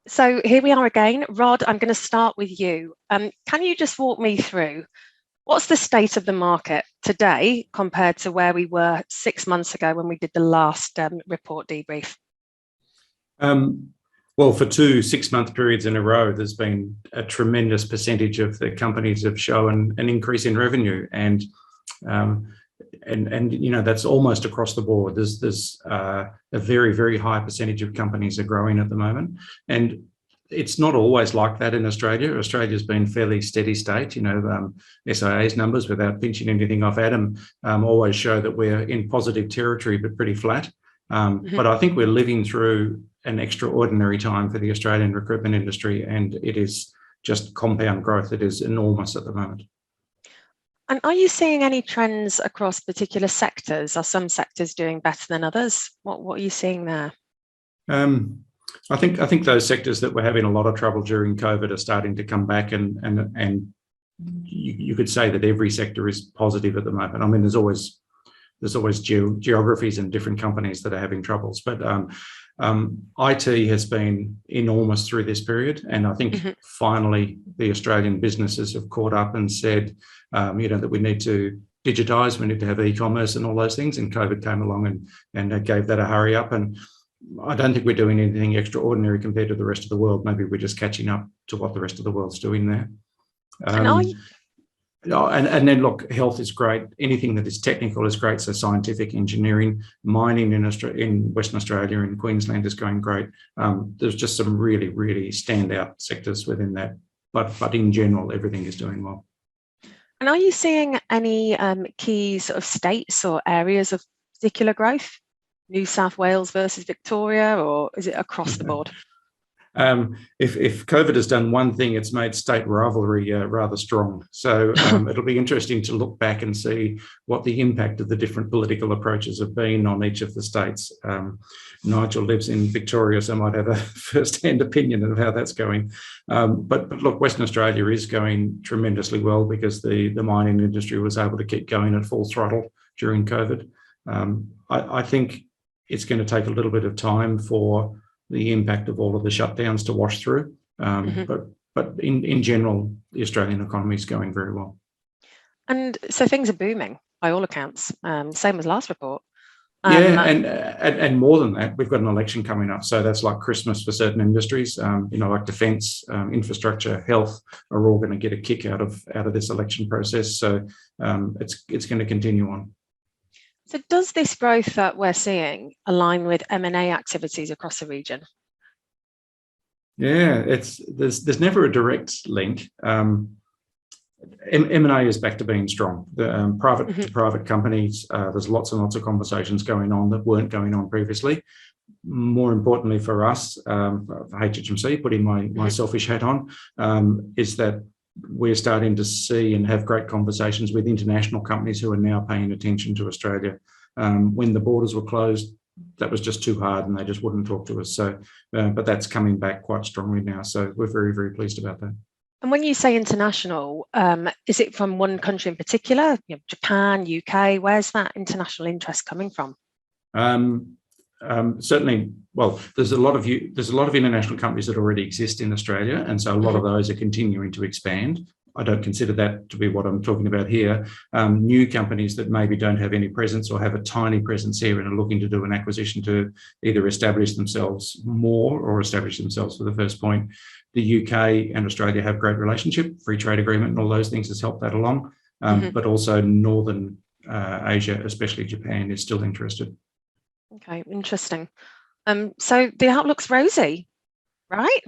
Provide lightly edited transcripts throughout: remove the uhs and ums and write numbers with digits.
So here we are again. Rod, I'm going to start with you. Can you just walk me through what's the state of the market today compared to where we were 6 months ago when we did the last report debrief? Well, for 2 6-month periods in a row, there's been a tremendous percentage of the companies have shown an increase in revenue, and you know, that's almost across the board. There's a very, very high percentage of companies are growing at the moment, and it's not always like that in Australia. Australia's been fairly steady state. You know, SIA's numbers, without pinching anything off Adam, always show that we're in positive territory, but pretty flat. But I think we're living through an extraordinary time for the Australian recruitment industry, and it is just compound growth. It is enormous at the moment. And are you seeing any trends across particular sectors? Are some sectors doing better than others? What are you seeing there? I think those sectors that were having a lot of trouble during COVID are starting to come back, and you could say that every sector is positive at the moment. I mean, there's always geographies and different companies that are having troubles, but IT has been enormous through this period, and I think finally the Australian businesses have caught up and said, you know, that we need to digitise, we need to have e-commerce and all those things, and COVID came along and gave that a hurry up. And I don't think we're doing anything extraordinary compared to the rest of the world. Maybe we're just catching up to what the rest of the world's doing there. And then look, health is great. Anything that is technical is great. So scientific, engineering, mining in Western Australia and Queensland is going great. There's just some really, really standout sectors within that. But in general, everything is doing well. And are you seeing any key sort of states or areas of particular growth? New South Wales versus Victoria, or is it across the board? If COVID has done one thing, it's made state rivalry rather strong. So it'll be interesting to look back and see what the impact of the different political approaches have been on each of the states. Nigel lives in Victoria, so I might have a first-hand opinion of how that's going. But look, Western Australia is going tremendously well because the mining industry was able to keep going at full throttle during COVID. I think it's going to take a little bit of time for the impact of all of the shutdowns to wash through. But in general, the Australian economy is going very well. And so things are booming by all accounts, same as last report. Yeah, and more than that, we've got an election coming up. So that's like Christmas for certain industries, you know, like defence, infrastructure, health are all going to get a kick out of this election process. So it's going to continue on. So does this growth that we're seeing align with M&A activities across the region? Yeah, there's never a direct link. M&A is back to being strong. The private to private companies, there's lots and lots of conversations going on that weren't going on previously. More importantly for us, for HHMC, putting my selfish hat on, is that we're starting to see and have great conversations with international companies who are now paying attention to Australia. When the borders were closed, that was just too hard and they just wouldn't talk to us. So, but that's coming back quite strongly now. So we're very, very pleased about that. And when you say international, is it from one country in particular? You know, Japan, UK, where's that international interest coming from? Certainly, well, there's a lot of international companies that already exist in Australia, and so a lot of those are continuing to expand. I don't consider that to be what I'm talking about here. New companies that maybe don't have any presence or have a tiny presence here and are looking to do an acquisition to either establish themselves more or establish themselves for the first point. The UK and Australia have great relationship, free trade agreement and all those things has helped that along. But also Northern Asia, especially Japan, is still interested. Okay, interesting. So the outlook's rosy, right?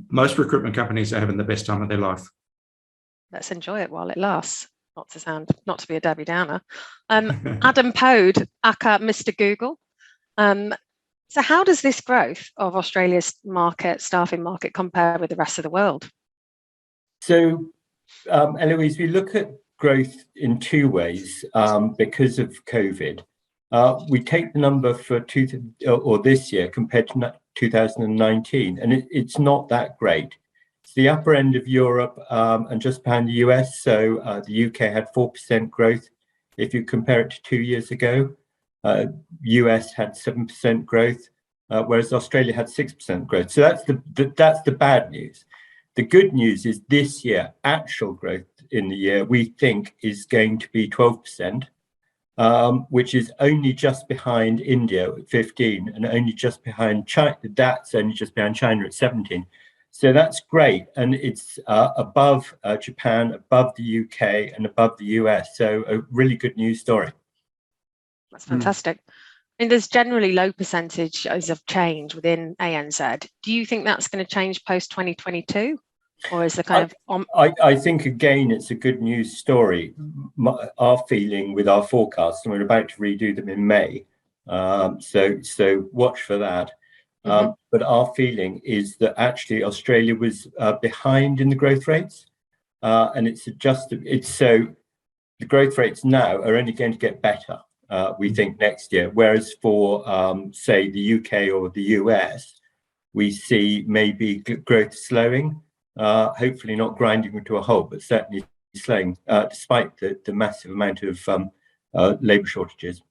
Most recruitment companies are having the best time of their life. Let's enjoy it while it lasts. Not to be a Debbie Downer. Adam Pode, aka Mr. Google. So how does this growth of Australia's staffing market compare with the rest of the world? So, Eloise, we look at growth in two ways because of COVID. We take the number for this year compared to 2019, and it's not that great. It's the upper end of Europe and just behind the US. So the UK had 4% growth. If you compare it to 2 years ago, US had 7% growth. whereas Australia had 6% growth. So that's the bad news. The good news is this year, actual growth in the year, we think is going to be 12%, which is only just behind India at 15 and only just behind China. That's only just behind China at 17. So that's great. And it's above Japan, above the UK and above the US. So a really good news story. That's fantastic. And there's generally low percentages of change within ANZ. Do you think that's going to change post 2022? Or is the kind of... I think, again, it's a good news story. Our feeling with our forecasts, and we're about to redo them in May, so watch for that. But our feeling is that actually Australia was behind in the growth rates, and it's adjusted. So the growth rates now are only going to get better, we think, next year. Whereas for, say, the UK or the US, we see maybe growth slowing. Hopefully not grinding into a halt, but certainly slowing, despite the massive amount of labour shortages.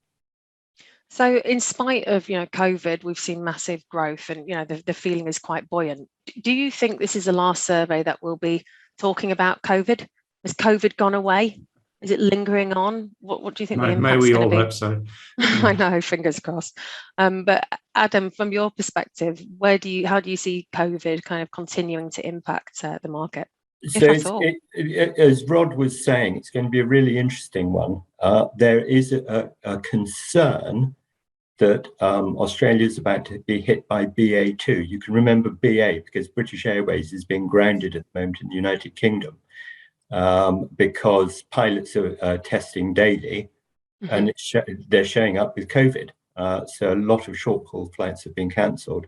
So in spite of, COVID, we've seen massive growth and, the feeling is quite buoyant. Do you think this is the last survey that will be talking about COVID? Has COVID gone away? Is it lingering on? What do you think the impact's going to be? May we all hope so. I know, fingers crossed. But Adam, from your perspective, how do you see COVID kind of continuing to impact the market? So as Rod was saying, it's going to be a really interesting one. There is a concern that Australia is about to be hit by BA2. You can remember BA because British Airways is being grounded at the moment in the United Kingdom. Because pilots are testing daily, and they're showing up with COVID. So a lot of short-haul flights have been cancelled,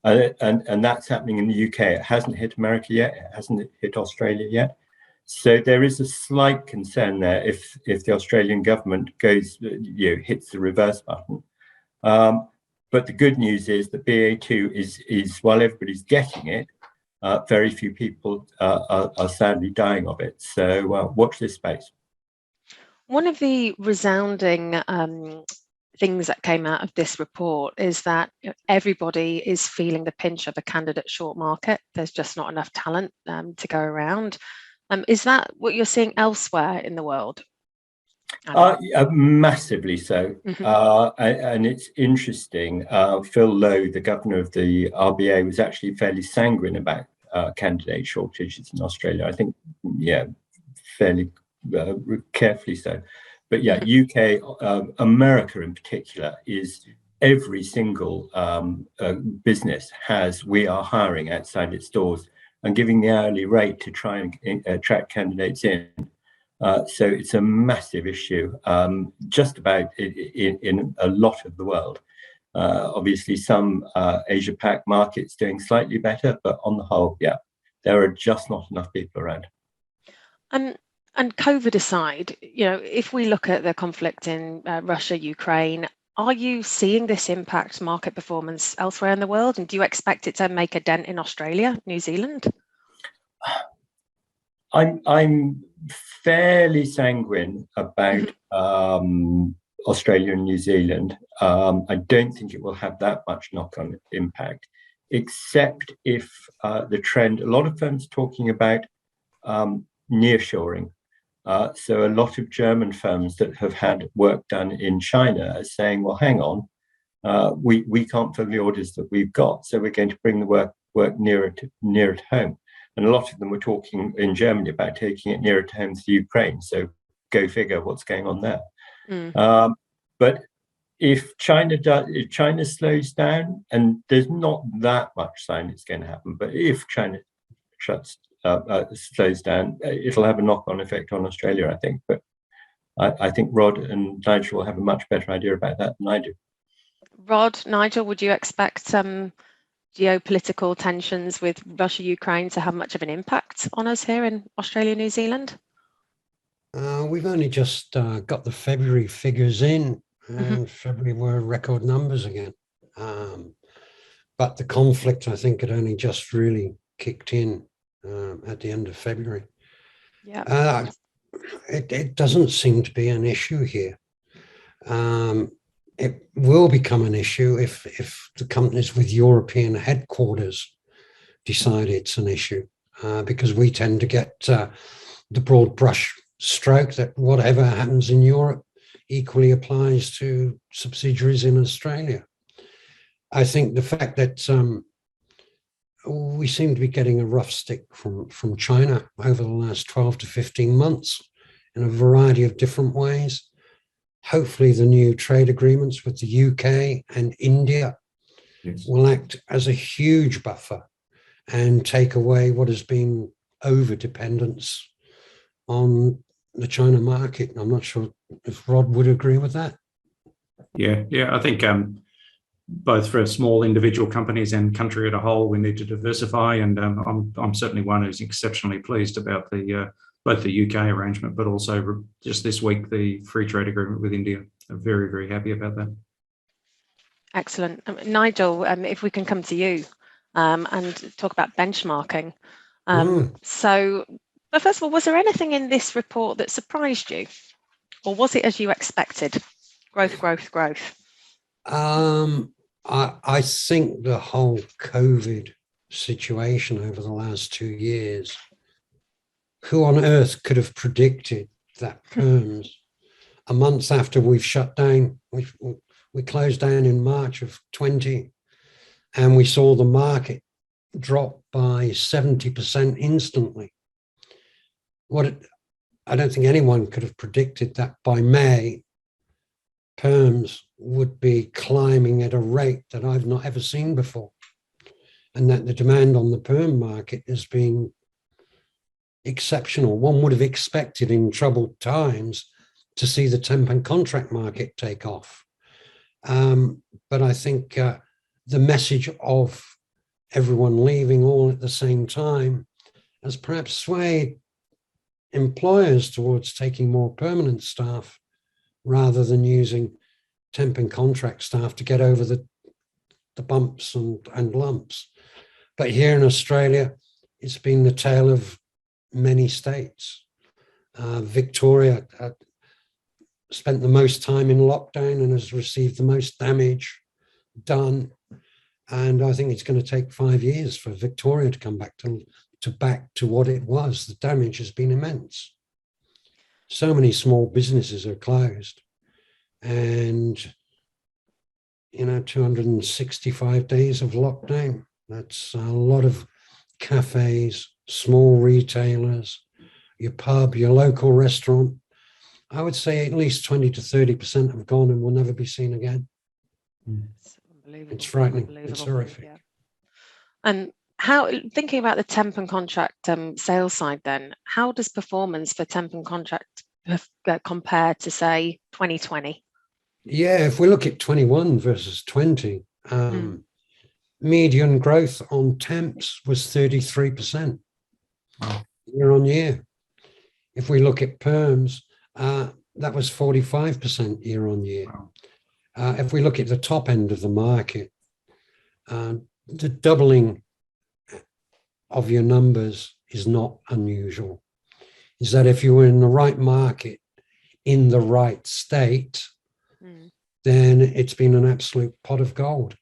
and that's happening in the UK. It hasn't hit America yet. It hasn't hit Australia yet. So there is a slight concern there if the Australian government goes, hits the reverse button. But the good news is that BA2 is while everybody's getting it, very few people are sadly dying of it. So watch this space. One of the resounding things that came out of this report is that everybody is feeling the pinch of a candidate short market. There's just not enough talent to go around. Is that what you're seeing elsewhere in the world? Massively so. And it's interesting. Phil Lowe, the governor of the RBA, was actually fairly sanguine about candidate shortages in Australia. I think, fairly carefully so. But UK, America in particular, is every single business we are hiring outside its doors and giving the hourly rate to try and attract candidates in. So it's a massive issue, just about in a lot of the world. Obviously, some Asia Pac markets doing slightly better, but on the whole, there are just not enough people around. And COVID aside, if we look at the conflict in Russia, Ukraine, are you seeing this impact market performance elsewhere in the world? And do you expect it to make a dent in Australia, New Zealand? I'm fairly sanguine about Australia and New Zealand. I don't think it will have that much knock-on impact, except if the trend, a lot of firms are talking about nearshoring. So a lot of German firms that have had work done in China are saying, well, hang on, we can't fill the orders that we've got, so we're going to bring the work nearer at home. And a lot of them were talking in Germany about taking it nearer to home to Ukraine. So go figure what's going on there. But if China slows down, and there's not that much sign it's going to happen, but if China slows down, it'll have a knock-on effect on Australia, I think. But I think Rod and Nigel will have a much better idea about that than I do. Rod, Nigel, would you expect geopolitical tensions with Russia, Ukraine to have much of an impact on us here in Australia, New Zealand? We've only just got the February figures in, and February were record numbers again. But the conflict, I think, had only just really kicked in at the end of February. It doesn't seem to be an issue here. it will become an issue if the companies with European headquarters decide it's an issue, because we tend to get the broad brush stroke that whatever happens in Europe equally applies to subsidiaries in Australia. I think the fact that we seem to be getting a rough stick from China over the last 12 to 15 months in a variety of different ways. Hopefully the new trade agreements with the UK and India will act as a huge buffer and take away what has been over-dependence on the China market. I'm not sure if Rod would agree with that. Yeah, I think both for small individual companies and country as a whole, we need to diversify. And I'm certainly one who's exceptionally pleased about both the UK arrangement, but also just this week, the free trade agreement with India. I'm very, very happy about that. Excellent. Nigel, if we can come to you and talk about benchmarking. So, but first of all, was there anything in this report that surprised you? Or was it as you expected? Growth. I think the whole COVID situation over the last 2 years, who on earth could have predicted that Perms, a month after we've shut down, we closed down in March of 20, and we saw the market drop by 70% instantly. I don't think anyone could have predicted that by May, Perms would be climbing at a rate that I've not ever seen before, and that the demand on the Perm market has been exceptional. One would have expected in troubled times to see the temp and contract market take off. But I think the message of everyone leaving all at the same time has perhaps swayed employers towards taking more permanent staff rather than using temp and contract staff to get over the bumps and lumps. But here in Australia, it's been the tale of many states. Victoria spent the most time in lockdown and has received the most damage done. And I think it's going to take 5 years for Victoria to come back to what it was. The damage has been immense. So many small businesses are closed. And, 265 days of lockdown. That's a lot of cafes, small retailers, your pub, your local restaurant. I would say at least 20 to 30% have gone and will never be seen again. It's frightening. It's horrific. Yeah. And thinking about the temp and contract sales side then, how does performance for temp and contract compare to, say, 2020? Yeah, if we look at 21 versus 20, median growth on temps was 33% year on year. If we look at perms, that was 45% year on year. If we look at the top end of the market, the doubling of your numbers is not unusual. Is that if you were in the right market, in the right state, then it's been an absolute pot of gold.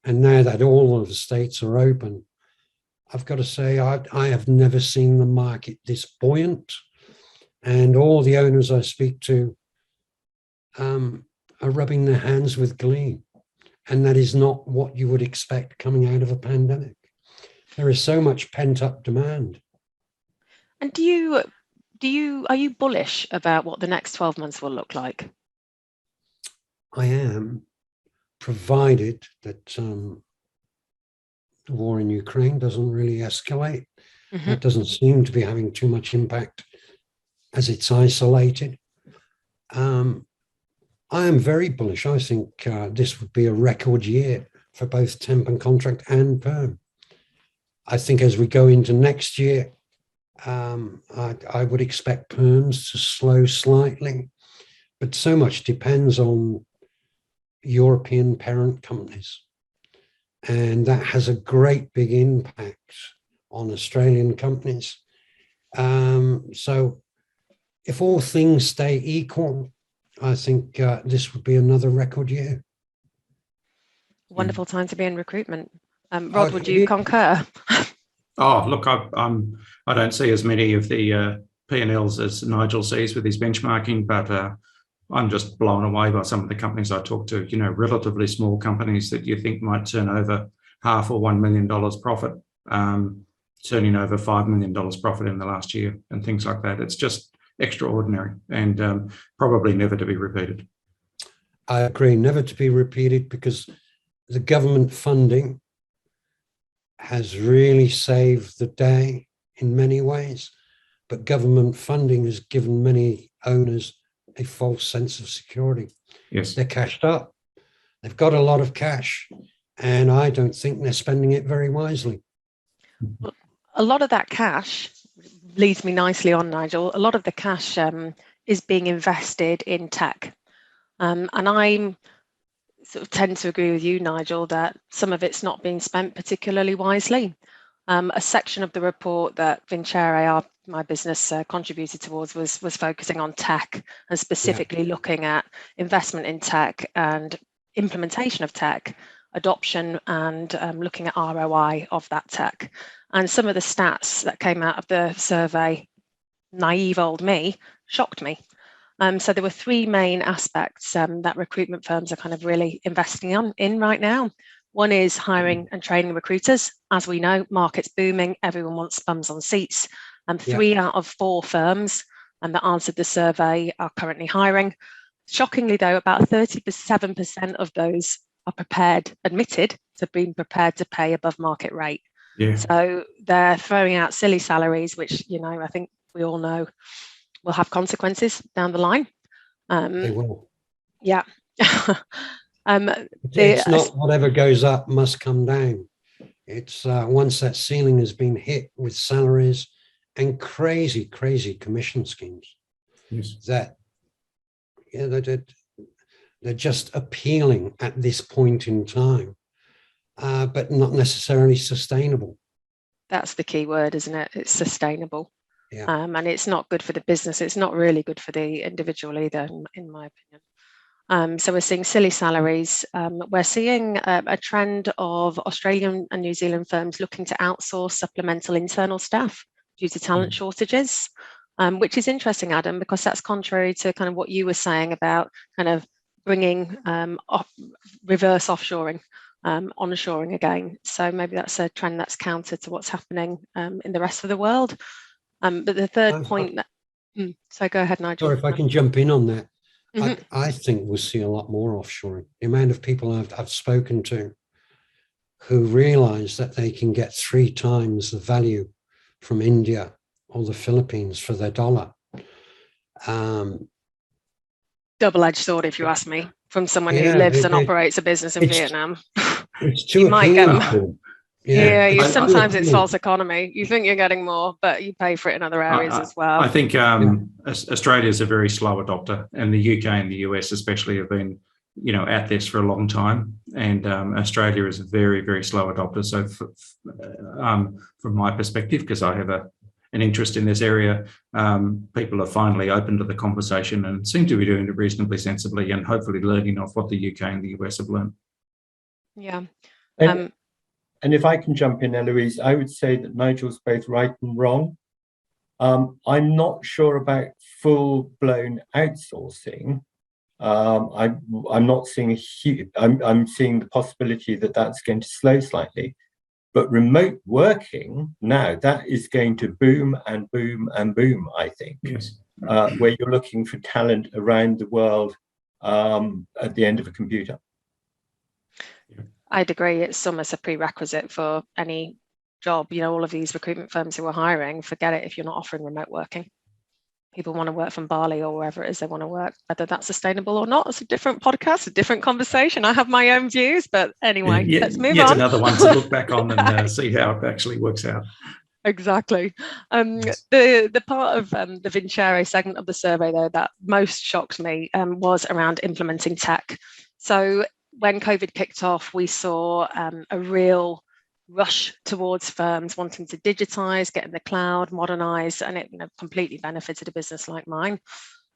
And now that all of the states are open, I've got to say, I have never seen the market this buoyant. And all the owners I speak to are rubbing their hands with glee. And that is not what you would expect coming out of a pandemic. There is so much pent-up demand. And are you bullish about what the next 12 months will look like? I am, provided that the war in Ukraine doesn't really escalate. That doesn't seem to be having too much impact as it's isolated. I am very bullish. I think this would be a record year for both temp and contract and perm. I think as we go into next year, I would expect perms to slow slightly, but so much depends on European parent companies. And that has a great big impact on Australian companies. So if all things stay equal, I think this would be another record year. Wonderful time to be in recruitment. Rod, Oh, would you concur? Oh, look, I don't see as many of the P&Ls as Nigel sees with his benchmarking, but I'm just blown away by some of the companies I talk to, relatively small companies that you think might turn over half or $1 million profit, turning over $5 million profit in the last year and things like that. It's just extraordinary and probably never to be repeated. I agree, never to be repeated, because the government funding has really saved the day in many ways, but government funding has given many owners a false sense of security. Yes. They're cashed up. They've got a lot of cash, and I don't think they're spending it very wisely. Well, a lot of that cash leads me nicely on, Nigel. A lot of the cash is being invested in tech. And I'm sort of tend to agree with you, Nigel, that some of it's not being spent particularly wisely. A section of the report that Vincere, my business, contributed towards was focusing on tech and specifically looking at investment in tech and implementation of tech, adoption, and looking at ROI of that tech. And some of the stats that came out of the survey, naive old me, shocked me. So there were three main aspects that recruitment firms are kind of really investing in right now. One is hiring and training recruiters. As we know, market's booming. Everyone wants bums on seats. And 3 out of 4 firms that answered the survey are currently hiring. Shockingly, though, about 37% of those are admitted to being prepared to pay above market rate. Yeah. So they're throwing out silly salaries, which, I think we all know will have consequences down the line. They will. Yeah. It's not whatever goes up must come down. It's once that ceiling has been hit with salaries and crazy commission schemes. Yes. That they're just appealing at this point in time, but not necessarily sustainable. That's the key word, isn't it? It's sustainable. Yeah. And it's not good for the business. It's not really good for the individual either, in my opinion. So we're seeing silly salaries. We're seeing a trend of Australian and New Zealand firms looking to outsource supplemental internal staff due to talent shortages, which is interesting, Adam, because that's contrary to kind of what you were saying about kind of bringing reverse offshoring, onshoring again. So maybe that's a trend that's counter to what's happening in the rest of the world. But the third point so go ahead, Nigel. Sorry, if I can jump in on that. I think we'll see a lot more offshoring. The amount of people I've spoken to who realize that they can get 3 times the value from India or the Philippines for their dollar. Double-edged sword, if you ask me, from someone who lives and operates a business in Vietnam. It's too appealing. Sometimes it's false economy. You think you're getting more, but you pay for it in other areas as well. I think Australia is a very slow adopter, and the UK and the US especially have been, at this for a long time. And Australia is a very, very slow adopter. So from my perspective, because I have an interest in this area, people are finally open to the conversation and seem to be doing it reasonably sensibly and hopefully learning off what the UK and the US have learned. Yeah. And if I can jump in, Eloise, I would say that Nigel's both right and wrong. I'm not sure about full-blown outsourcing. I'm not seeing I'm seeing the possibility that that's going to slow slightly. But remote working now, that is going to boom and boom and boom, I think. Yes. Where you're looking for talent around the world at the end of a computer. I'd agree. It's almost a prerequisite for any job. All of these recruitment firms who are hiring, forget it if you're not offering remote working. People want to work from Bali or wherever it is they want to work. Whether that's sustainable or not, it's a different podcast, a different conversation. I have my own views, but anyway, let's move on. Yet another one to look back on and see how it actually works out. Exactly. The part of the Vincere segment of the survey, though, that most shocked me was around implementing tech. So when COVID kicked off, we saw a real rush towards firms wanting to digitize, get in the cloud, modernize, and it completely benefited a business like mine.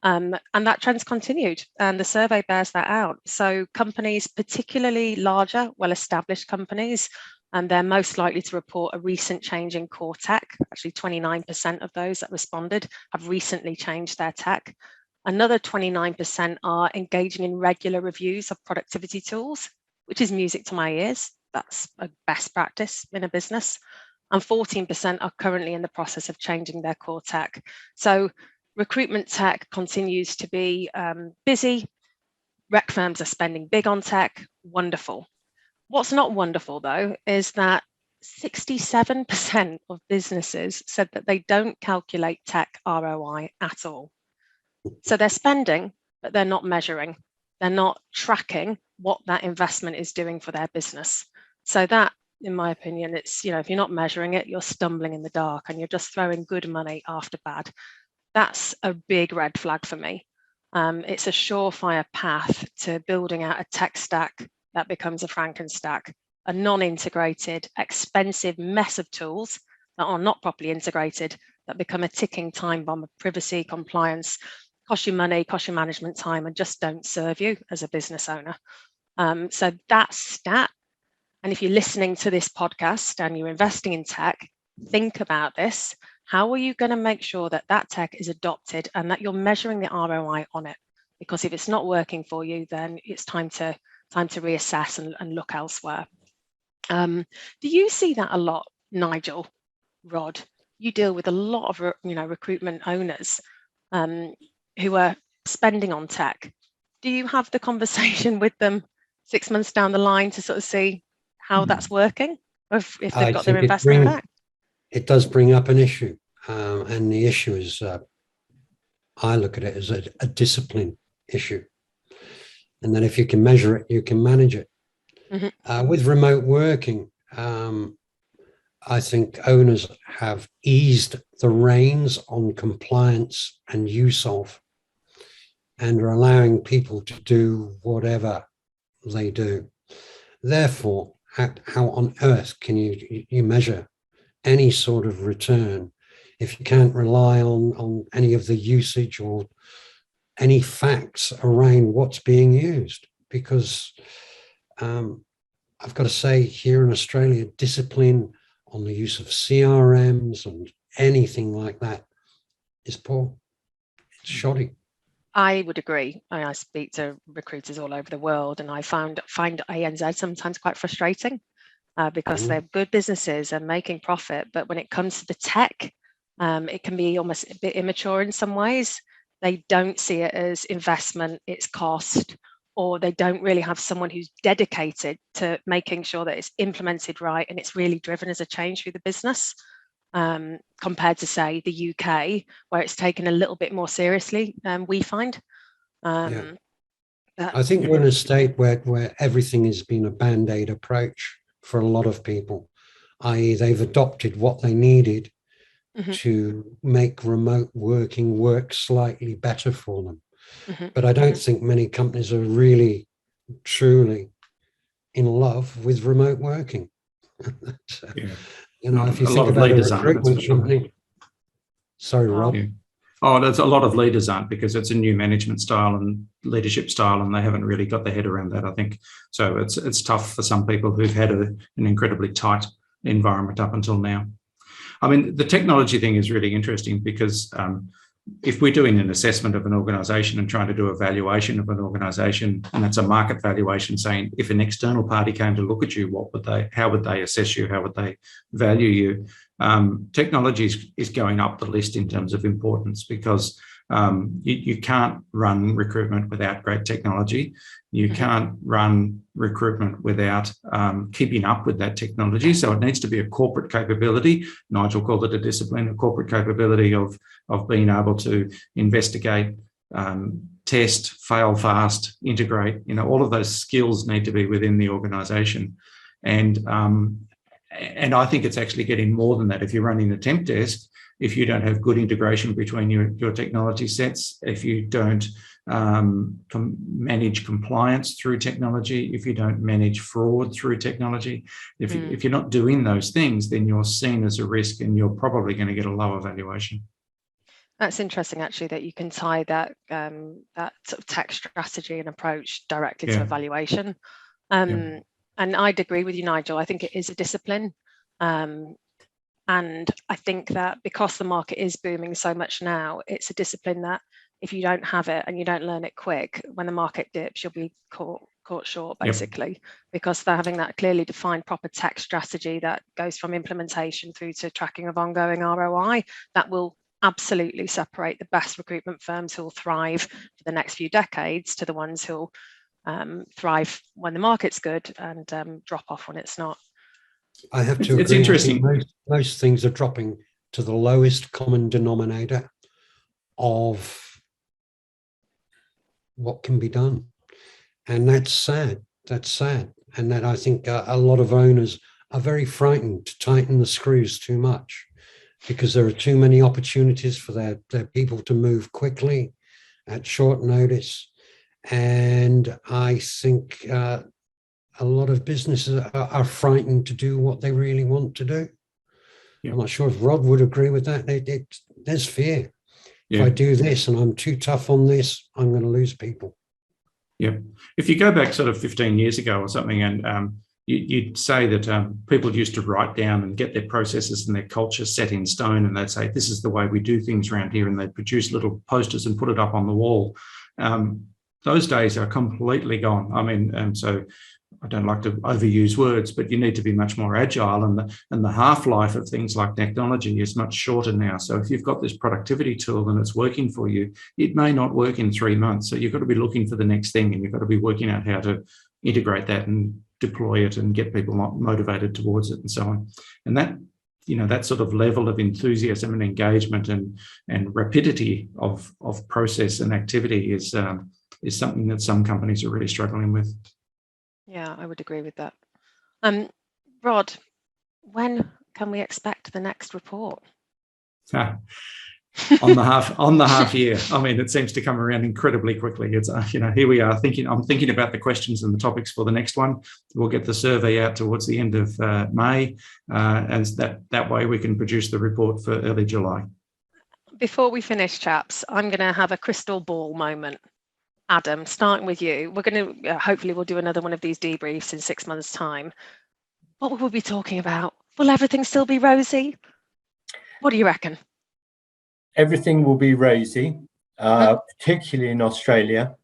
And that trend's continued, and the survey bears that out. So companies, particularly larger, well-established companies, and they're most likely to report a recent change in core tech. Actually, 29% of those that responded have recently changed their tech. Another 29% are engaging in regular reviews of productivity tools, which is music to my ears. That's a best practice in a business. And 14% are currently in the process of changing their core tech. So recruitment tech continues to be busy. Rec firms are spending big on tech. Wonderful. What's not wonderful, though, is that 67% of businesses said that they don't calculate tech ROI at all. So they're spending, but they're not measuring. They're not tracking what that investment is doing for their business. So that, in my opinion, it's, if you're not measuring it, you're stumbling in the dark and you're just throwing good money after bad. That's a big red flag for me. It's a surefire path to building out a tech stack that becomes a Frankenstack, a non-integrated, expensive mess of tools that are not properly integrated, that become a ticking time bomb of privacy, compliance, cost you money, cost you management time, and just don't serve you as a business owner. So that stat, and if you're listening to this podcast and you're investing in tech, think about this. How are you going to make sure that that tech is adopted and that you're measuring the ROI on it? Because if it's not working for you, then it's time to reassess and look elsewhere. Do you see that a lot, Nigel, Rod? You deal with a lot of recruitment owners who are spending on tech. Do you have the conversation with them 6 months down the line to sort of see how that's working, or if they've got their investment back? It does bring up an issue, and the issue is, I look at it as a discipline issue, and then if you can measure it, you can manage it. Mm-hmm. With remote working, I think owners have eased the reins on compliance and use of, and are allowing people to do whatever they do. Therefore, how on earth can you measure any sort of return if you can't rely on any of the usage or any facts around what's being used? Because I've got to say, here in Australia, discipline on the use of CRMs and anything like that is poor. It's shoddy. I would agree. I speak to recruiters all over the world, and I find ANZ sometimes quite frustrating because they're good businesses and making profit. But when it comes to the tech, it can be almost a bit immature in some ways. They don't see it as investment, it's cost, or they don't really have someone who's dedicated to making sure that it's implemented right and it's really driven as a change through the business. Compared to, say, the UK, where it's taken a little bit more seriously, we find. I think we're in a state where everything has been a band-aid approach for a lot of people, i.e. they've adopted what they needed to make remote working work slightly better for them. But I don't think many companies are really, truly in love with remote working. So, if you think about a recruitment company, sorry, Rob. Yeah. Oh, there's a lot of leaders aren't, because it's a new management style and leadership style, and they haven't really got their head around that, I think. So it's tough for some people who've had an incredibly tight environment up until now. I mean, the technology thing is really interesting because if we're doing an assessment of an organisation and trying to do a valuation of an organisation, and it's a market valuation, saying if an external party came to look at you, how would they assess you? How would they value you? Technology is going up the list in terms of importance, because you can't run recruitment without great technology. You can't run recruitment without keeping up with that technology. So it needs to be a corporate capability. Nigel called it a discipline, a corporate capability of being able to investigate, test, fail fast, integrate. All of those skills need to be within the organisation. And I think it's actually getting more than that. If you're running a temp desk, if you don't have good integration between your technology sets, if you don't manage compliance through technology, if you don't manage fraud through technology, if you're not doing those things, then you're seen as a risk and you're probably going to get a lower valuation. That's interesting, actually, that you can tie that that sort of tech strategy and approach directly to evaluation. And I'd agree with you, Nigel. I think it is a discipline. And I think that because the market is booming so much now, it's a discipline that if you don't have it and you don't learn it quick, when the market dips, you'll be caught short, basically, because they're having that clearly defined proper tech strategy that goes from implementation through to tracking of ongoing ROI, that will absolutely separate the best recruitment firms who will thrive for the next few decades to the ones who'll thrive when the market's good and drop off when it's not. I have to agree. It's interesting. Most things are dropping to the lowest common denominator of what can be done. And that's sad. That's sad. And that I think a lot of owners are very frightened to tighten the screws too much, because there are too many opportunities for their people to move quickly at short notice. And I think a lot of businesses are frightened to do what they really want to do. Yeah. I'm not sure if Rod would agree with that. There's fear. Yeah. If I do this and I'm too tough on this, I'm going to lose people. Yeah. If you go back sort of 15 years ago or something, and you'd say that people used to write down and get their processes and their culture set in stone, and they'd say, this is the way we do things around here, and they'd produce little posters and put it up on the wall. Those days are completely gone. I mean, so I don't like to overuse words, but you need to be much more agile, and the half-life of things like technology is much shorter now. So if you've got this productivity tool and it's working for you, it may not work in 3 months. So you've got to be looking for the next thing, and you've got to be working out how to integrate that and deploy it and get people motivated towards it and so on. And that, that sort of level of enthusiasm and engagement and rapidity of process and activity is something that some companies are really struggling with. Yeah, I would agree with that. Rod, when can we expect the next report? On the half year. I mean, it seems to come around incredibly quickly. It's here we are I'm thinking about the questions and the topics for the next one. We'll get the survey out towards the end of May, and that way we can produce the report for early July. Before we finish, chaps, I'm going to have a crystal ball moment. Adam, starting with you, we're going to hopefully we'll do another one of these debriefs in 6 months' time. What will we be talking about? Will everything still be rosy? What do you reckon? Everything will be rosy, particularly in Australia,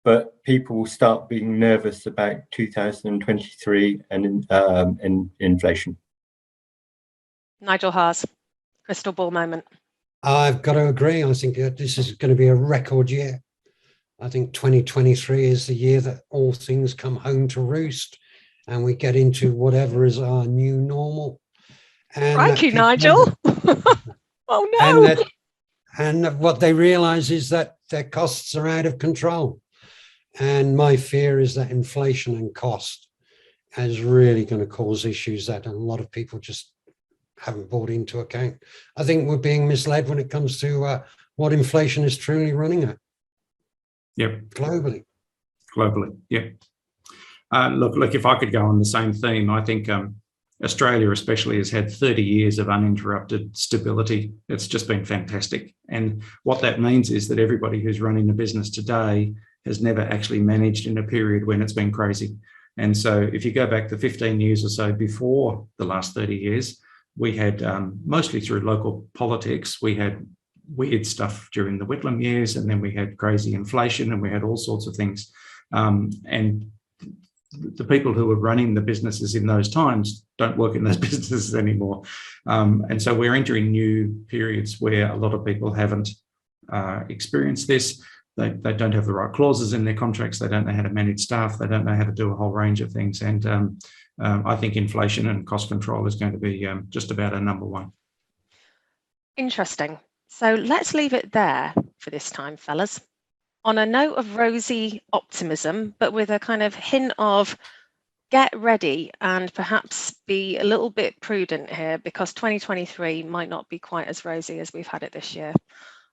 but people will start being nervous about 2023 and inflation. Nigel Haas, crystal ball moment. I've got to agree. I think this is going to be a record year. I think 2023 is the year that all things come home to roost and we get into whatever is our new normal. And crikey, Nigel. Oh, no. And what they realize is that their costs are out of control. And my fear is that inflation and cost is really going to cause issues that a lot of people just haven't brought into account. I think we're being misled when it comes to what inflation is truly running at. Yep. Globally, yeah. Look, if I could go on the same theme, I think Australia especially has had 30 years of uninterrupted stability. It's just been fantastic. And what that means is that everybody who's running a business today has never actually managed in a period when it's been crazy. And so if you go back to 15 years or so before the last 30 years, we had, mostly through local politics, we had weird stuff during the Whitlam years, and then we had crazy inflation, and we had all sorts of things. And the people who were running the businesses in those times don't work in those businesses anymore. And so we're entering new periods where a lot of people haven't experienced this. They don't have the right clauses in their contracts. They don't know how to manage staff. They don't know how to do a whole range of things. And I think inflation and cost control is going to be just about our number one. Interesting. So let's leave it there for this time, fellas. On a note of rosy optimism, but with a kind of hint of get ready and perhaps be a little bit prudent here, because 2023 might not be quite as rosy as we've had it this year.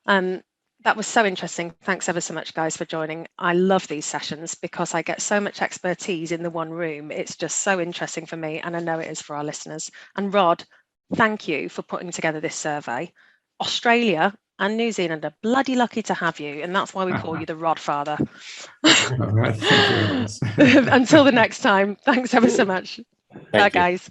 That was so interesting. Thanks ever so much, guys, for joining. I love these sessions because I get so much expertise in the one room. It's just so interesting for me, and I know it is for our listeners. And Rod, thank you for putting together this survey. Australia and New Zealand are bloody lucky to have you, and that's why we call you the Rodfather. All right, thank you, Alice. Until the next time, thanks ever so much. Bye, Thank you. guys.